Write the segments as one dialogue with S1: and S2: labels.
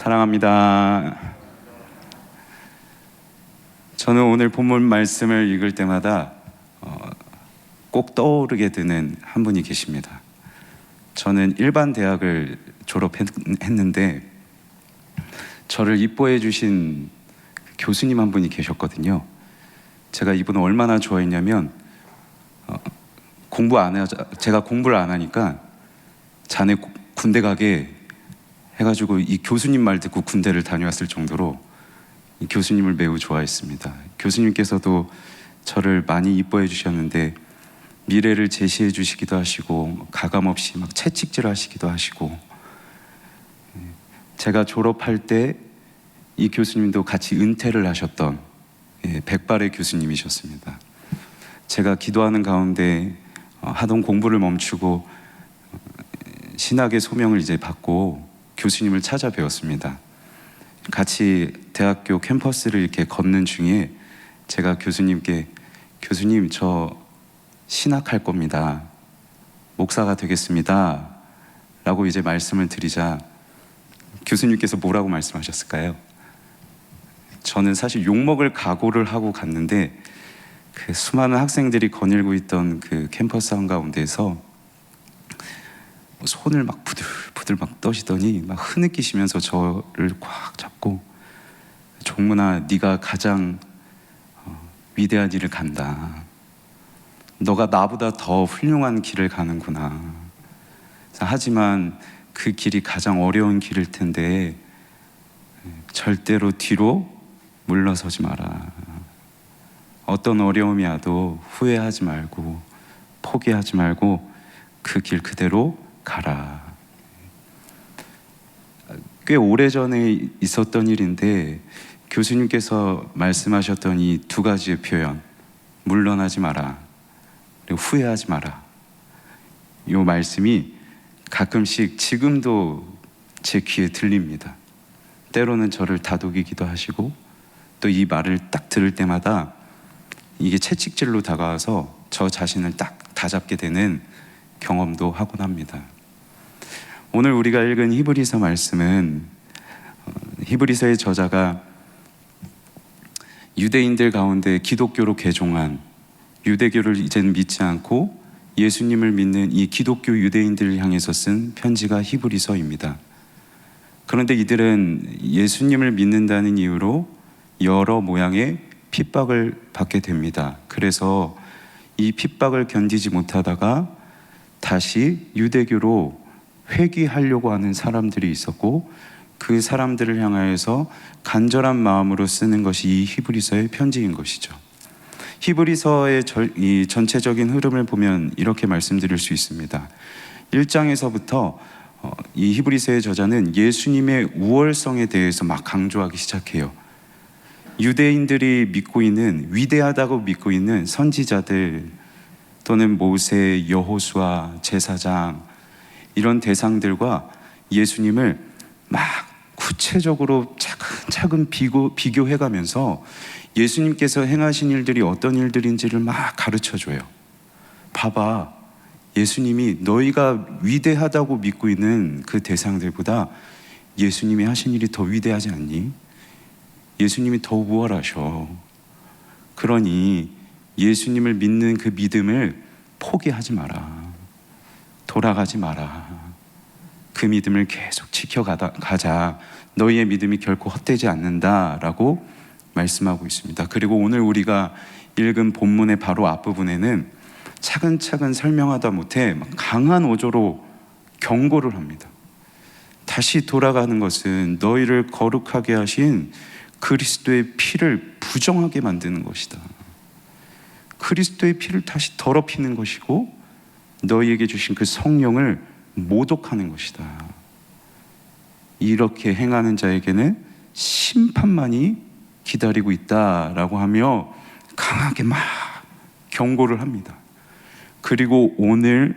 S1: 사랑합니다. 저는 오늘 본문 말씀을 읽을 때마다 꼭 떠오르게 되는 한 분이 계십니다. 저는 일반 대학을 졸업했는데 저를 이뻐해 주신 교수님 한 분이 계셨거든요. 제가 이분을 얼마나 좋아했냐면 제가 공부를 안 하니까 자네 군대 가게 해가지고 이 교수님 말 듣고 군대를 다녀왔을 정도로 이 교수님을 매우 좋아했습니다. 교수님께서도 저를 많이 이뻐해 주셨는데 미래를 제시해 주시기도 하시고 가감없이 막 채찍질 하시기도 하시고, 제가 졸업할 때 이 교수님도 같이 은퇴를 하셨던 백발의 교수님이셨습니다. 제가 기도하는 가운데 하던 공부를 멈추고 신학의 소명을 이제 받고 교수님을 찾아 뵈었습니다. 같이 대학교 캠퍼스를 이렇게 걷는 중에 제가 교수님께 교수님 저 신학할 겁니다. 목사가 되겠습니다. 라고 이제 말씀을 드리자 교수님께서 뭐라고 말씀하셨을까요? 저는 사실 욕먹을 각오를 하고 갔는데 그 수많은 학생들이 거닐고 있던 그 캠퍼스 한가운데서 손을 막 부들부들 막 떠시더니 막 흐느끼시면서 저를 꽉 잡고 종문아 네가 가장 위대한 일을 간다. 너가 나보다 더 훌륭한 길을 가는구나. 하지만 그 길이 가장 어려운 길일 텐데 절대로 뒤로 물러서지 마라. 어떤 어려움이 와도 후회하지 말고 포기하지 말고 그 길 그대로 가라. 꽤 오래전에 있었던 일인데 교수님께서 말씀하셨던 이 두 가지의 표현, 물러나지 마라 그리고 후회하지 마라, 이 말씀이 가끔씩 지금도 제 귀에 들립니다. 때로는 저를 다독이기도 하시고 또 이 말을 딱 들을 때마다 이게 채찍질로 다가와서 저 자신을 딱 다잡게 되는 경험도 하곤 합니다. 오늘 우리가 읽은 히브리서 말씀은 히브리서의 저자가 유대인들 가운데 기독교로 개종한, 유대교를 이제는 믿지 않고 예수님을 믿는 이 기독교 유대인들을 향해서 쓴 편지가 히브리서입니다. 그런데 이들은 예수님을 믿는다는 이유로 여러 모양의 핍박을 받게 됩니다. 그래서 이 핍박을 견디지 못하다가 다시 유대교로 회귀하려고 하는 사람들이 있었고 그 사람들을 향하여서 간절한 마음으로 쓰는 것이 이 히브리서의 편지인 것이죠. 히브리서의 이 전체적인 흐름을 보면 이렇게 말씀드릴 수 있습니다. 1장에서부터 이 히브리서의 저자는 예수님의 우월성에 대해서 막 강조하기 시작해요. 유대인들이 믿고 있는, 위대하다고 믿고 있는 선지자들 또는 모세, 여호수아, 제사장, 이런 대상들과 예수님을 막 구체적으로 차근차근 비교해가면서 예수님께서 행하신 일들이 어떤 일들인지를 막 가르쳐줘요. 봐봐, 예수님이 너희가 위대하다고 믿고 있는 그 대상들보다 예수님이 하신 일이 더 위대하지 않니? 예수님이 더 우월하셔. 그러니 예수님을 믿는 그 믿음을 포기하지 마라. 돌아가지 마라. 그 믿음을 계속 지켜가자. 너희의 믿음이 결코 헛되지 않는다라고 말씀하고 있습니다. 그리고 오늘 우리가 읽은 본문의 바로 앞부분에는 차근차근 설명하다 못해 강한 어조로 경고를 합니다. 다시 돌아가는 것은 너희를 거룩하게 하신 그리스도의 피를 부정하게 만드는 것이다. 그리스도의 피를 다시 더럽히는 것이고 너희에게 주신 그 성령을 모독하는 것이다. 이렇게 행하는 자에게는 심판만이 기다리고 있다라고 하며 강하게 막 경고를 합니다. 그리고 오늘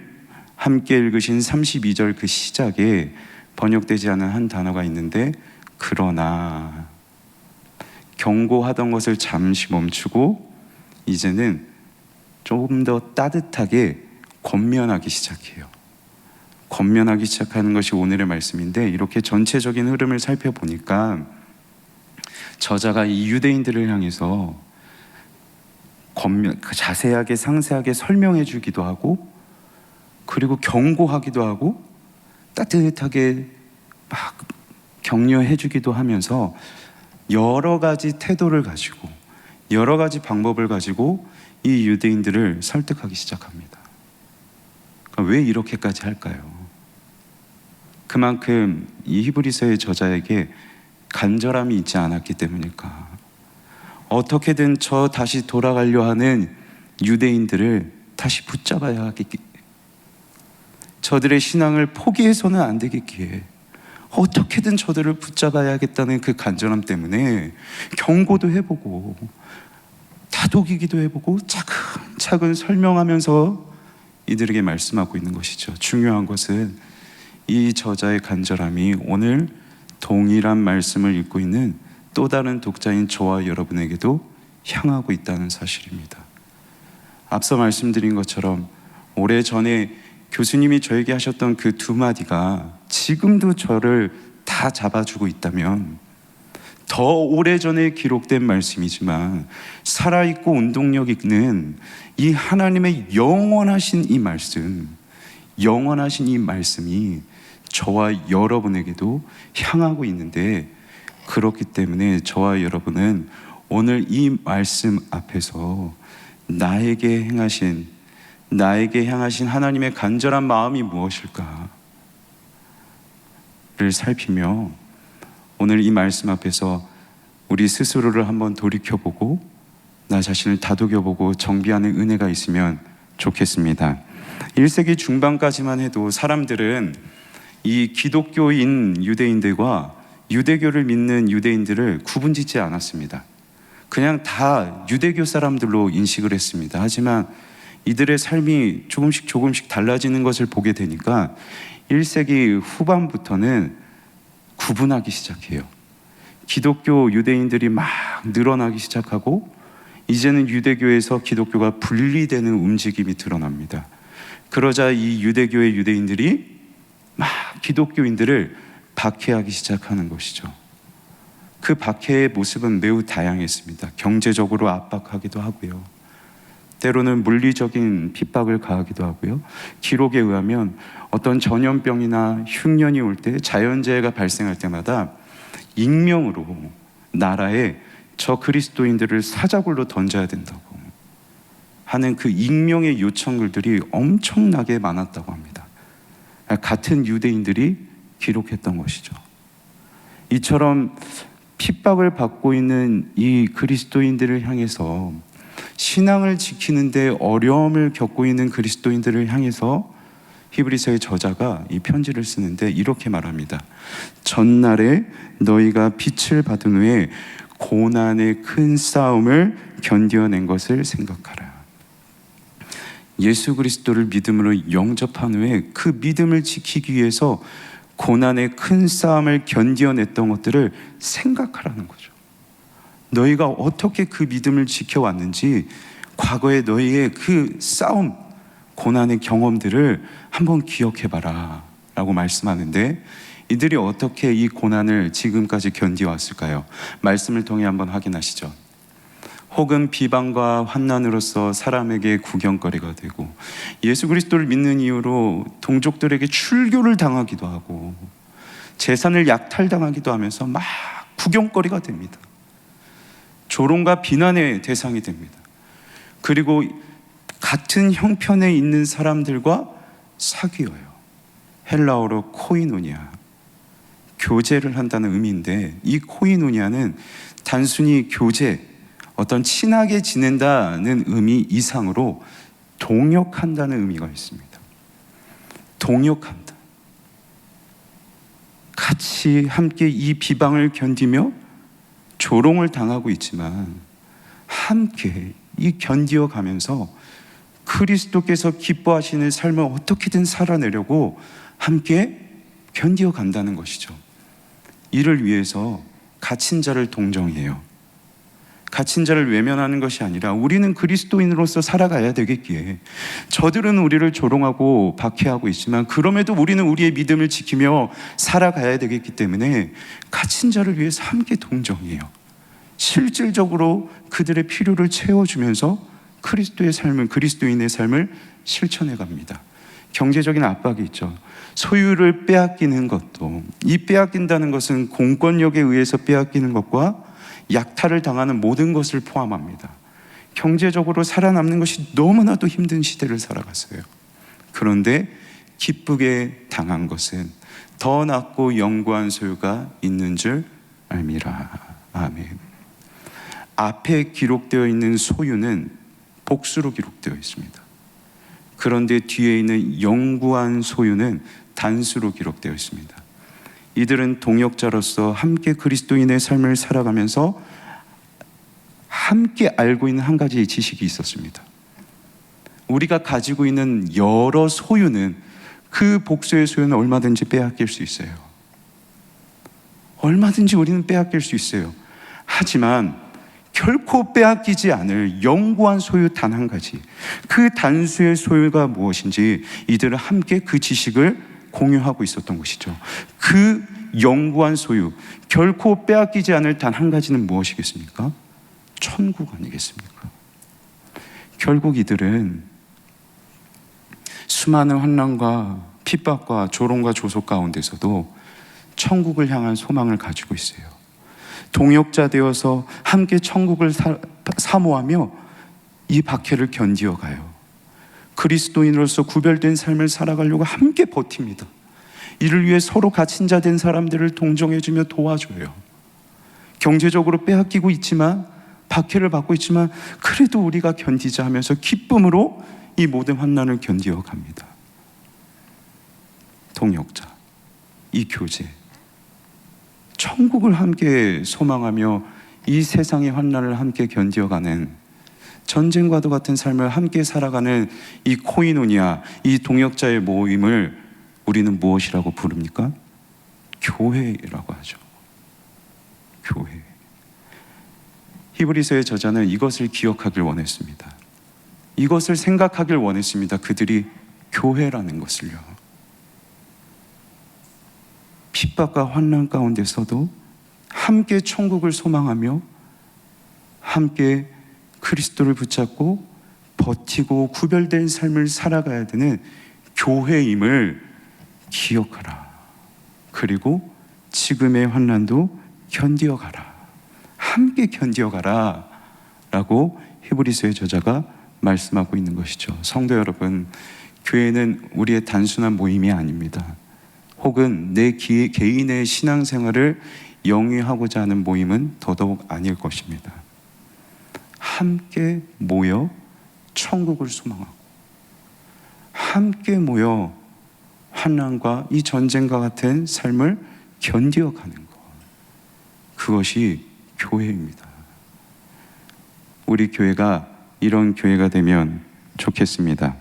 S1: 함께 읽으신 32절 그 시작에 번역되지 않은 한 단어가 있는데 그러나, 경고하던 것을 잠시 멈추고 이제는 조금 더 따뜻하게 권면하기 시작해요. 권면하기 시작하는 것이 오늘의 말씀인데, 이렇게 전체적인 흐름을 살펴보니까 저자가 이 유대인들을 향해서 자세하게 상세하게 설명해 주기도 하고, 그리고 경고하기도 하고, 따뜻하게 막 격려해 주기도 하면서 여러 가지 태도를 가지고, 여러 가지 방법을 가지고 이 유대인들을 설득하기 시작합니다. 그러니까 왜 이렇게까지 할까요? 그만큼 이 히브리서의 저자에게 간절함이 있지 않았기 때문일까? 어떻게든 저 다시 돌아가려 하는 유대인들을 다시 붙잡아야 하겠기, 저들의 신앙을 포기해서는 안 되겠기에 어떻게든 저들을 붙잡아야겠다는 그 간절함 때문에 경고도 해보고 다독이기도 해보고 차근차근 설명하면서 이들에게 말씀하고 있는 것이죠. 중요한 것은 이 저자의 간절함이 오늘 동일한 말씀을 읽고 있는 또 다른 독자인 저와 여러분에게도 향하고 있다는 사실입니다. 앞서 말씀드린 것처럼 오래전에 교수님이 저에게 하셨던 그 두 마디가 지금도 저를 다 잡아주고 있다면, 더 오래전에 기록된 말씀이지만 살아있고 운동력 있는 이 하나님의 영원하신 이 말씀, 영원하신 이 말씀이 저와 여러분에게도 향하고 있는데, 그렇기 때문에 저와 여러분은 오늘 이 말씀 앞에서 나에게 향하신 하나님의 간절한 마음이 무엇일까를 살피며 오늘 이 말씀 앞에서 우리 스스로를 한번 돌이켜보고 나 자신을 다독여보고 정비하는 은혜가 있으면 좋겠습니다. 1세기 중반까지만 해도 사람들은 이 기독교인 유대인들과 유대교를 믿는 유대인들을 구분짓지 않았습니다. 그냥 다 유대교 사람들로 인식을 했습니다. 하지만 이들의 삶이 조금씩 달라지는 것을 보게 되니까 1세기 후반부터는 구분하기 시작해요. 기독교 유대인들이 막 늘어나기 시작하고, 이제는 유대교에서 기독교가 분리되는 움직임이 드러납니다. 그러자 이 유대교의 유대인들이 막 기독교인들을 박해하기 시작하는 것이죠. 그 박해의 모습은 매우 다양했습니다. 경제적으로 압박하기도 하고요, 때로는 물리적인 핍박을 가하기도 하고요, 기록에 의하면 어떤 전염병이나 흉년이 올 때, 자연재해가 발생할 때마다 익명으로 나라에 저 그리스도인들을 사자굴로 던져야 된다고 하는 그 익명의 요청글들이 엄청나게 많았다고 합니다. 같은 유대인들이 기록했던 것이죠. 이처럼 핍박을 받고 있는 이 그리스도인들을 향해서, 신앙을 지키는데 어려움을 겪고 있는 그리스도인들을 향해서 히브리서의 저자가 이 편지를 쓰는데 이렇게 말합니다. 전날에 너희가 빛을 받은 후에 고난의 큰 싸움을 견뎌낸 것을 생각하라. 예수 그리스도를 믿음으로 영접한 후에 그 믿음을 지키기 위해서 고난의 큰 싸움을 견뎌냈던 것들을 생각하라는 거죠. 너희가 어떻게 그 믿음을 지켜왔는지, 과거의 너희의 그 싸움, 고난의 경험들을 한번 기억해봐라 라고 말씀하는데, 이들이 어떻게 이 고난을 지금까지 견디왔을까요? 말씀을 통해 한번 확인하시죠. 혹은 비방과 환난으로서 사람에게 구경거리가 되고, 예수 그리스도를 믿는 이유로 동족들에게 출교를 당하기도 하고 재산을 약탈당하기도 하면서 막 구경거리가 됩니다. 조롱과 비난의 대상이 됩니다. 그리고 같은 형편에 있는 사람들과 사귀어요. 헬라어로 코이노니아, 교제를 한다는 의미인데, 이 코이노니아는 단순히 교제, 어떤 친하게 지낸다는 의미 이상으로 동역한다는 의미가 있습니다. 동역한다. 같이 함께 이 비방을 견디며 조롱을 당하고 있지만 함께 이 견디어 가면서 그리스도께서 기뻐하시는 삶을 어떻게든 살아내려고 함께 견디어 간다는 것이죠. 이를 위해서 갇힌 자를 동정해요. 갇힌 자를 외면하는 것이 아니라 우리는 그리스도인으로서 살아가야 되겠기에, 저들은 우리를 조롱하고 박해하고 있지만 그럼에도 우리는 우리의 믿음을 지키며 살아가야 되겠기 때문에 갇힌 자를 위해서 함께 동정해요. 실질적으로 그들의 필요를 채워주면서 그리스도의 삶을, 그리스도인의 삶을 실천해 갑니다. 경제적인 압박이 있죠. 소유를 빼앗기는 것도, 이 빼앗긴다는 것은 공권력에 의해서 빼앗기는 것과 약탈을 당하는 모든 것을 포함합니다. 경제적으로 살아남는 것이 너무나도 힘든 시대를 살아갔어요. 그런데 기쁘게 당한 것은 더 낫고 영구한 소유가 있는 줄 알미라. 아멘. 앞에 기록되어 있는 소유는 복수로 기록되어 있습니다. 그런데 뒤에 있는 영구한 소유는 단수로 기록되어 있습니다. 이들은 동역자로서 함께 그리스도인의 삶을 살아가면서 함께 알고 있는 한 가지 지식이 있었습니다. 우리가 가지고 있는 여러 소유는, 그 복수의 소유는 얼마든지 빼앗길 수 있어요. 얼마든지 우리는 빼앗길 수 있어요. 하지만 결코 빼앗기지 않을 영구한 소유 단 한 가지, 그 단수의 소유가 무엇인지 이들은 함께 그 지식을 공유하고 있었던 것이죠. 그 영구한 소유, 결코 빼앗기지 않을 단 한 가지는 무엇이겠습니까? 천국 아니겠습니까? 결국 이들은 수많은 환난과 핍박과 조롱과 조속 가운데서도 천국을 향한 소망을 가지고 있어요. 동역자 되어서 함께 천국을 사모하며 이 박해를 견디어 가요. 그리스도인으로서 구별된 삶을 살아가려고 함께 버팁니다. 이를 위해 서로 갇힌 자 된 사람들을 동정해주며 도와줘요. 경제적으로 빼앗기고 있지만, 박해를 받고 있지만 그래도 우리가 견디자 하면서 기쁨으로 이 모든 환난을 견디어 갑니다. 동역자, 이 교제, 천국을 함께 소망하며 이 세상의 환난을 함께 견디어가는, 전쟁과도 같은 삶을 함께 살아가는 이 코이노니아, 이 동역자의 모임을 우리는 무엇이라고 부릅니까? 교회라고 하죠. 교회. 히브리서의 저자는 이것을 기억하길 원했습니다. 이것을 생각하길 원했습니다. 그들이 교회라는 것을요. 핍박과 환난 가운데서도 함께 천국을 소망하며 함께 그리스도를 붙잡고 버티고 구별된 삶을 살아가야 되는 교회임을 기억하라. 그리고 지금의 환난도 견디어가라. 함께 견디어가라 라고 히브리서의 저자가 말씀하고 있는 것이죠. 성도 여러분, 교회는 우리의 단순한 모임이 아닙니다. 혹은 내 개인의 신앙생활을 영위하고자 하는 모임은 더더욱 아닐 것입니다. 함께 모여 천국을 소망하고 함께 모여 환난과 이 전쟁과 같은 삶을 견디어가는 것, 그것이 교회입니다. 우리 교회가 이런 교회가 되면 좋겠습니다.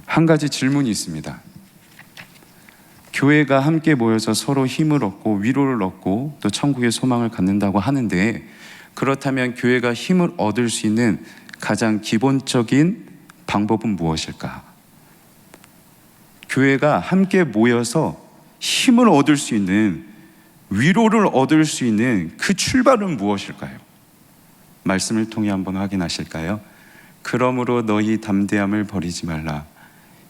S1: 한 가지 질문이 있습니다. 교회가 함께 모여서 서로 힘을 얻고 위로를 얻고 또 천국의 소망을 갖는다고 하는데, 그렇다면 교회가 힘을 얻을 수 있는 가장 기본적인 방법은 무엇일까? 교회가 함께 모여서 힘을 얻을 수 있는, 위로를 얻을 수 있는 그 출발은 무엇일까요? 말씀을 통해 한번 확인하실까요? 그러므로 너희 담대함을 버리지 말라.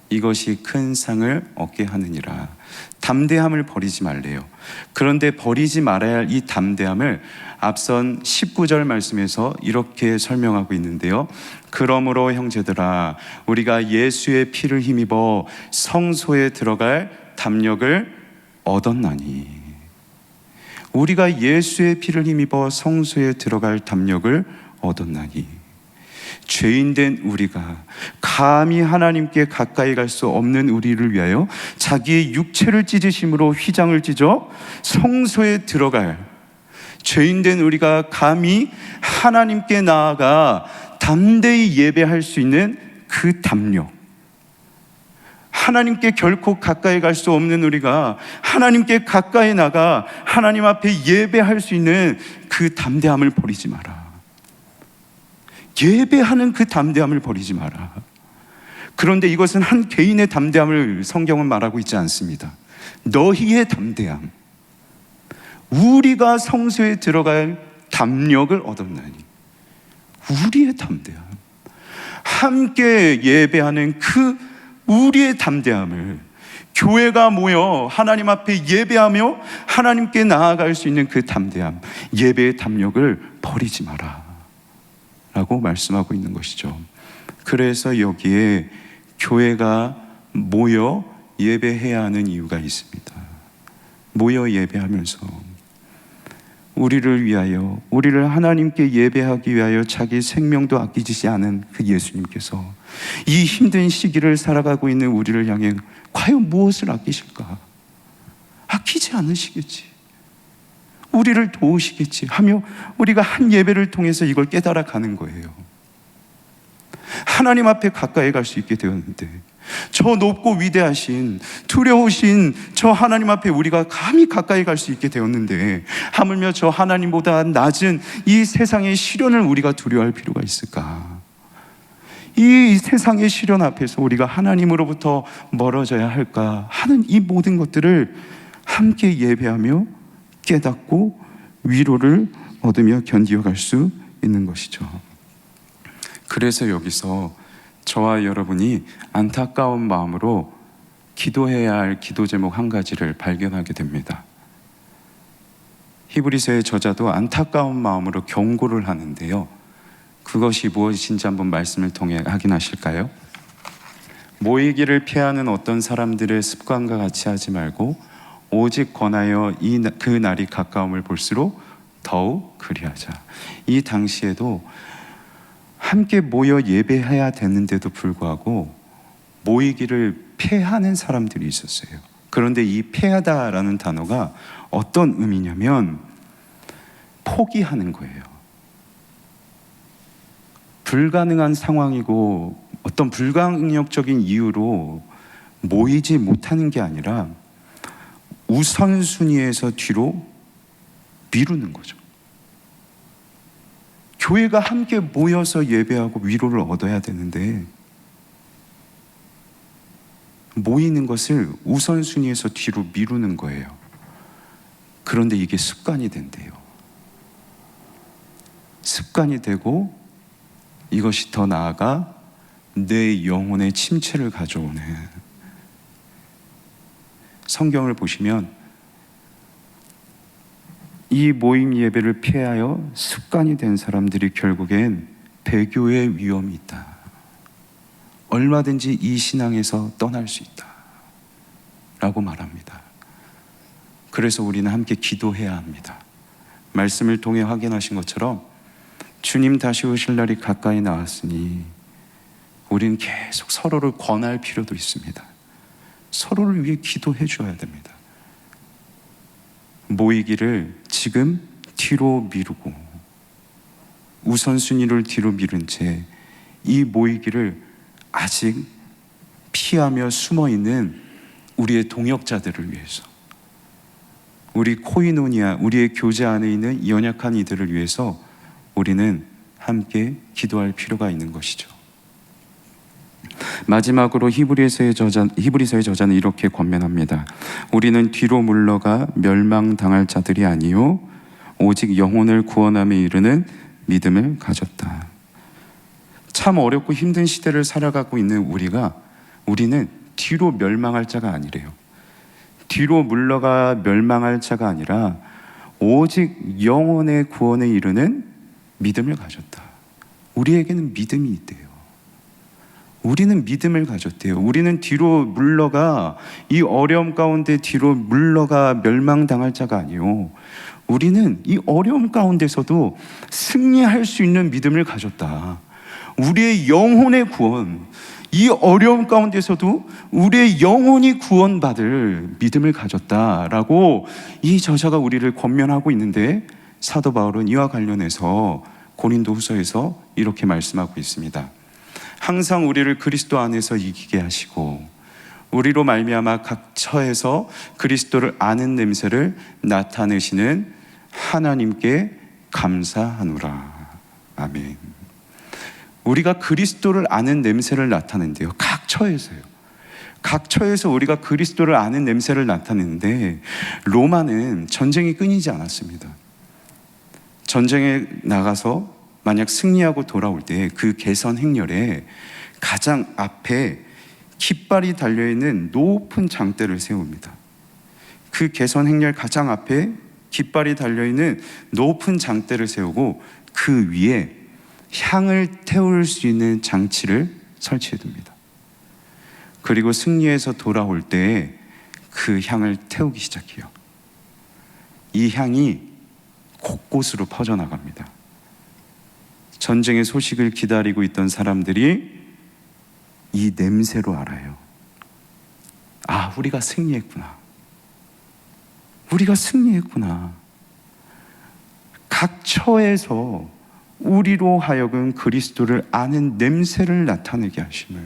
S1: 이것이 큰 상을 얻게 하느니라. 담대함을 버리지 말래요. 그런데 버리지 말아야 할 이 담대함을 앞선 19절 말씀에서 이렇게 설명하고 있는데요. 그러므로 형제들아, 우리가 예수의 피를 힘입어 성소에 들어갈 담력을 얻었나니. 우리가 예수의 피를 힘입어 성소에 들어갈 담력을 얻었나니. 죄인된 우리가 감히 하나님께 가까이 갈 수 없는 우리를 위하여 자기의 육체를 찢으심으로 휘장을 찢어 성소에 들어갈, 죄인된 우리가 감히 하나님께 나아가 담대히 예배할 수 있는 그 담력, 하나님께 결코 가까이 갈 수 없는 우리가 하나님께 가까이 나가 하나님 앞에 예배할 수 있는 그 담대함을 버리지 마라. 예배하는 그 담대함을 버리지 마라. 그런데 이것은 한 개인의 담대함을 성경은 말하고 있지 않습니다. 너희의 담대함, 우리가 성소에 들어갈 담력을 얻었나니, 우리의 담대함, 함께 예배하는 그 우리의 담대함을, 교회가 모여 하나님 앞에 예배하며 하나님께 나아갈 수 있는 그 담대함, 예배의 담력을 버리지 마라 라고 말씀하고 있는 것이죠. 그래서 여기에 교회가 모여 예배해야 하는 이유가 있습니다. 모여 예배하면서 우리를 위하여, 우리를 하나님께 예배하기 위하여 자기 생명도 아끼지 않은 그 예수님께서 이 힘든 시기를 살아가고 있는 우리를 향해 과연 무엇을 아끼실까? 아끼지 않으시겠지, 우리를 도우시겠지 하며 우리가 한 예배를 통해서 이걸 깨달아 가는 거예요. 하나님 앞에 가까이 갈 수 있게 되었는데, 저 높고 위대하신, 두려우신 저 하나님 앞에 우리가 감히 가까이 갈 수 있게 되었는데, 하물며 저 하나님보다 낮은 이 세상의 시련을 우리가 두려워할 필요가 있을까? 이 세상의 시련 앞에서 우리가 하나님으로부터 멀어져야 할까 하는 이 모든 것들을 함께 예배하며 깨닫고 위로를 얻으며 견디어갈 수 있는 것이죠. 그래서 여기서 저와 여러분이 안타까운 마음으로 기도해야 할 기도 제목 한 가지를 발견하게 됩니다. 히브리서의 저자도 안타까운 마음으로 경고를 하는데요, 그것이 무엇인지 한번 말씀을 통해 확인하실까요? 모이기를 피하는 어떤 사람들의 습관과 같이 하지 말고 오직 권하여 그 날이 가까움을 볼수록 더욱 그리하자. 이 당시에도 함께 모여 예배해야 되는데도 불구하고 모이기를 피하는 사람들이 있었어요. 그런데 이 피하다라는 단어가 어떤 의미냐면 포기하는 거예요. 불가능한 상황이고 어떤 불강력적인 이유로 모이지 못하는 게 아니라 우선순위에서 뒤로 미루는 거죠. 교회가 함께 모여서 예배하고 위로를 얻어야 되는데 모이는 것을 우선순위에서 뒤로 미루는 거예요. 그런데 이게 습관이 된대요. 습관이 되고 이것이 더 나아가 내 영혼의 침체를 가져오는, 성경을 보시면 이 모임 예배를 피하여 습관이 된 사람들이 결국엔 배교의 위험이 있다. 얼마든지 이 신앙에서 떠날 수 있다 라고 말합니다. 그래서 우리는 함께 기도해야 합니다. 말씀을 통해 확인하신 것처럼 주님 다시 오실 날이 가까이 나왔으니 우리는 계속 서로를 권할 필요도 있습니다. 서로를 위해 기도해 줘야 됩니다. 모이기를 지금 뒤로 미루고 우선순위를 뒤로 미룬 채 이 모이기를 아직 피하며 숨어있는 우리의 동역자들을 위해서, 우리 코이노니아, 우리의 교제 안에 있는 연약한 이들을 위해서 우리는 함께 기도할 필요가 있는 것이죠. 마지막으로 히브리서의 저자는 이렇게 권면합니다. 우리는 뒤로 물러가 멸망당할 자들이 아니요 오직 영혼을 구원함에 이르는 믿음을 가졌다. 참 어렵고 힘든 시대를 살아가고 있는 우리는 뒤로 멸망할 자가 아니래요. 뒤로 물러가 멸망할 자가 아니라 오직 영혼의 구원에 이르는 믿음을 가졌다. 우리에게는 믿음이 있대요. 우리는 믿음을 가졌대요. 우리는 뒤로 물러가, 이 어려움 가운데 뒤로 물러가 멸망당할 자가 아니요 우리는 이 어려움 가운데서도 승리할 수 있는 믿음을 가졌다. 우리의 영혼의 구원, 이 어려움 가운데서도 우리의 영혼이 구원받을 믿음을 가졌다라고 이 저자가 우리를 권면하고 있는데, 사도 바울은 이와 관련해서 고린도후서에서 이렇게 말씀하고 있습니다. 항상 우리를 그리스도 안에서 이기게 하시고 우리로 말미암아 각 처에서 그리스도를 아는 냄새를 나타내시는 하나님께 감사하노라. 아멘. 우리가 그리스도를 아는 냄새를 나타낸대요. 각 처에서요. 각 처에서 우리가 그리스도를 아는 냄새를 나타내는데, 로마는 전쟁이 끊이지 않았습니다. 전쟁에 나가서 만약 승리하고 돌아올 때 그 개선 행렬에 가장 앞에 깃발이 달려있는 높은 장대를 세웁니다. 그 개선 행렬 가장 앞에 깃발이 달려있는 높은 장대를 세우고 그 위에 향을 태울 수 있는 장치를 설치해 둡니다. 그리고 승리해서 돌아올 때 그 향을 태우기 시작해요. 이 향이 곳곳으로 퍼져나갑니다. 전쟁의 소식을 기다리고 있던 사람들이 이 냄새로 알아요. 아, 우리가 승리했구나. 우리가 승리했구나. 각 처에서 우리로 하여금 그리스도를 아는 냄새를 나타내게 하심을.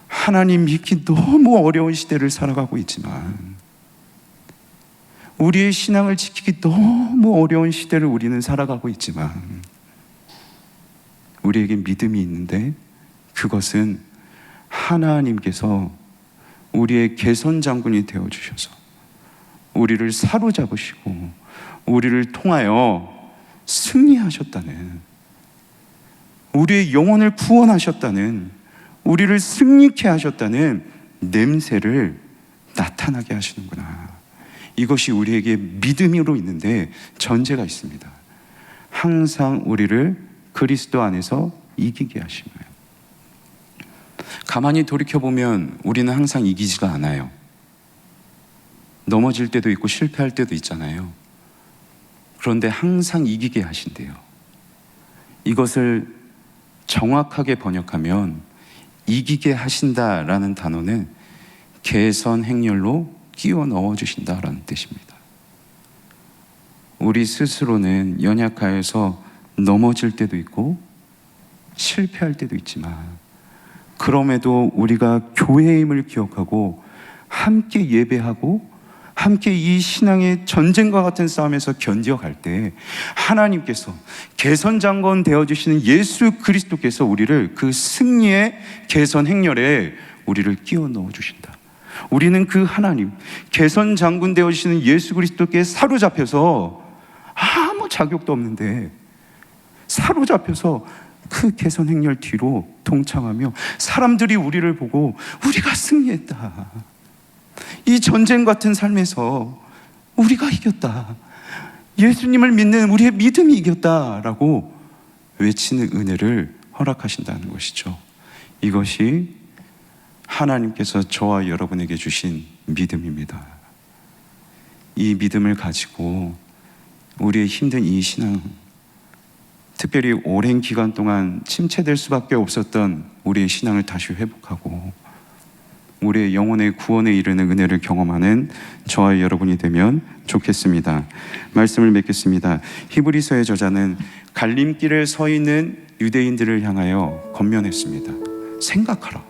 S1: 하나님 믿기 너무 어려운 시대를 살아가고 있지만, 우리의 신앙을 지키기 너무 어려운 시대를 우리는 살아가고 있지만, 우리에게 믿음이 있는데 그것은 하나님께서 우리의 개선 장군이 되어주셔서 우리를 사로잡으시고 우리를 통하여 승리하셨다는, 우리의 영혼을 구원하셨다는, 우리를 승리케 하셨다는 냄새를 나타나게 하시는구나. 이것이 우리에게 믿음으로 있는데 전제가 있습니다. 항상 우리를 그리스도 안에서 이기게 하신 거예요. 가만히 돌이켜보면 우리는 항상 이기지가 않아요. 넘어질 때도 있고 실패할 때도 있잖아요. 그런데 항상 이기게 하신대요. 이것을 정확하게 번역하면 이기게 하신다라는 단어는 개선 행렬로 끼워 넣어주신다라는 뜻입니다. 우리 스스로는 연약하여서 넘어질 때도 있고 실패할 때도 있지만, 그럼에도 우리가 교회의 힘을 기억하고 함께 예배하고 함께 이 신앙의 전쟁과 같은 싸움에서 견뎌갈 때 하나님께서 개선장군 되어주시는 예수 그리스도께서 우리를 그 승리의 개선 행렬에 우리를 끼워 넣어주신다. 우리는 그 하나님, 개선장군 되어주시는 예수 그리스도께 사로잡혀서 아무 자격도 없는데 사로잡혀서 그 개선 행렬 뒤로 동참하며 사람들이 우리를 보고 우리가 승리했다, 이 전쟁 같은 삶에서 우리가 이겼다, 예수님을 믿는 우리의 믿음이 이겼다라고 외치는 은혜를 허락하신다는 것이죠. 이것이 하나님께서 저와 여러분에게 주신 믿음입니다. 이 믿음을 가지고 우리의 힘든 이 신앙, 특별히 오랜 기간 동안 침체될 수밖에 없었던 우리의 신앙을 다시 회복하고 우리의 영혼의 구원에 이르는 은혜를 경험하는 저와 여러분이 되면 좋겠습니다. 말씀을 맺겠습니다. 히브리서의 저자는 갈림길에 서 있는 유대인들을 향하여 권면했습니다. 생각하라.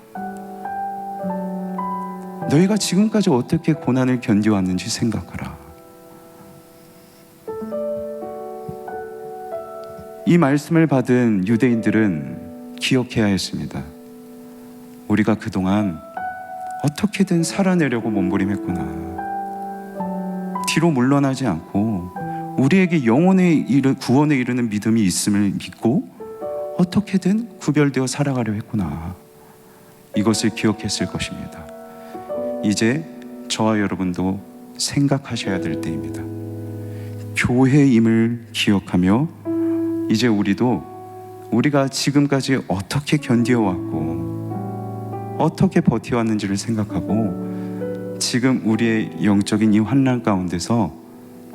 S1: 너희가 지금까지 어떻게 고난을 견뎌왔는지 생각하라. 이 말씀을 받은 유대인들은 기억해야 했습니다. 우리가 그동안 어떻게든 살아내려고 몸부림했구나. 뒤로 물러나지 않고 우리에게 영혼의 구원에 이르는 믿음이 있음을 믿고 어떻게든 구별되어 살아가려 했구나. 이것을 기억했을 것입니다. 이제 저와 여러분도 생각하셔야 될 때입니다. 교회임을 기억하며 이제 우리가 지금까지 어떻게 견뎌왔고 어떻게 버텨왔는지를 생각하고 지금 우리의 영적인 이 환난 가운데서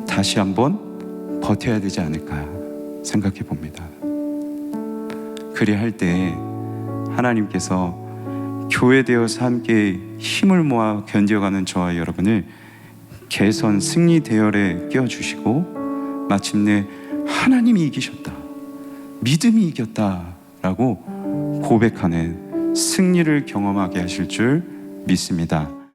S1: 다시 한번 버텨야 되지 않을까 생각해 봅니다. 그리할 때 하나님께서 교회 되어서 함께 힘을 모아 견뎌가는 저와 여러분을 개선 승리 대열에 끼워주시고 마침내 하나님이 이기셨다, 믿음이 이겼다라고 고백하는 승리를 경험하게 하실 줄 믿습니다.